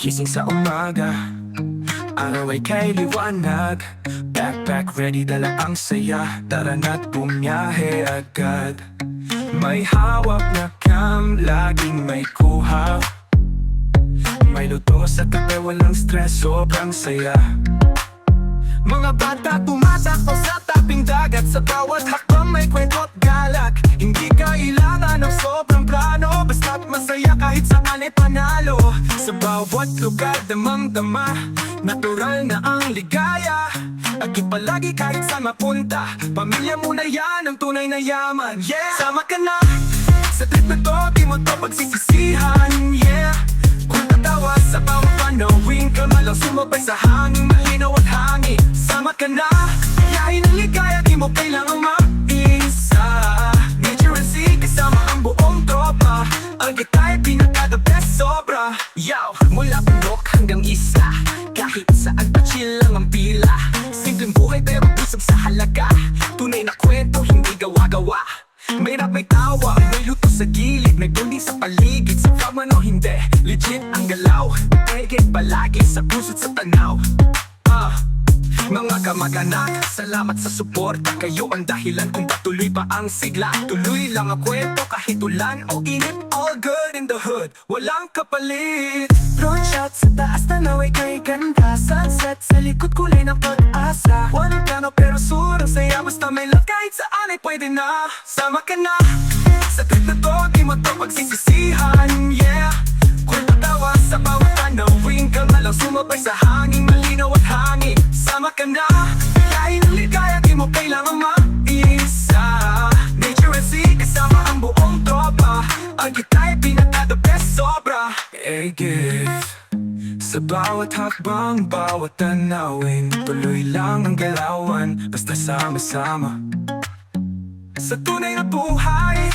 Gising sa umaga, araw ay kay liwanag. Backpack ready, dala ang saya. Tara na't bumiyahe agad. May hawak na cam, laging may kuha. May luto sa kape, walang stress, sobrang saya. Mga bata tumatakbo sa taping dagat. Sa bawat hakbang may kwento't galak. Hindi kailangan ng sobrang plano, basta't masaya kahit saan ay panalo. Sa bawat lugar damang-dama, natural na ang ligaya. Agad palagi kahit saan mapunta, pamilya mo na yan ang tunay na yaman. Yeah! Sama ka na sa trip na to, di mo to pagsisisihan. Yeah! Kung tatawa sa bawat panawin, kalma lang sumabay sa hangin, malinaw at hangin. Sama ka na, yahin ang ligaya, di mo kailangang mag-isa. Nature and sea, kasama ang buong tropa. Ang gitay, pinaka-the best, sobra. Yow! Mula bundok hanggang isla, kahit saan pa chill lang ang pila. Simpleng buhay pero busog sa halaga. Tunay na kwento, hindi gawa-gawa. May rap, may tawa, may luto sa gilid, may bonding sa paligid. Sa kaman o hindi, legit ang galaw. Egit palagi sa puso't sa tanaw. Mga kamag-anak, salamat sa suporta. Kayo ang dahilan kung patuloy pa ang sigla. Tuloy lang ang kwento kahit ulan o init. All good in the hood, walang kapalit. Drone shot sa taas, tanaw ay kay ganda. Sunset sa likod, kulay ng pag-asa. Walang plano pero surang saya, basta may love kahit saan ay pwede na. Sama ka na sa trip na to, di mo to pagsisisihan. Yeah! Kung tatawa sa bawat tanawin, kalma lang sumabay sa hangin, malinaw at hangin. Sama ka na, yahin ang ligaya, di mo kailangang mag-isa. Nature and sea, kasama ang buong tropa. Ang gitay, pinaka-the best, sobra. Egit sa bawat hakbang, bawat tanawin, tuloy lang ang galawan, basta sama-sama. Sa tunay na buhay,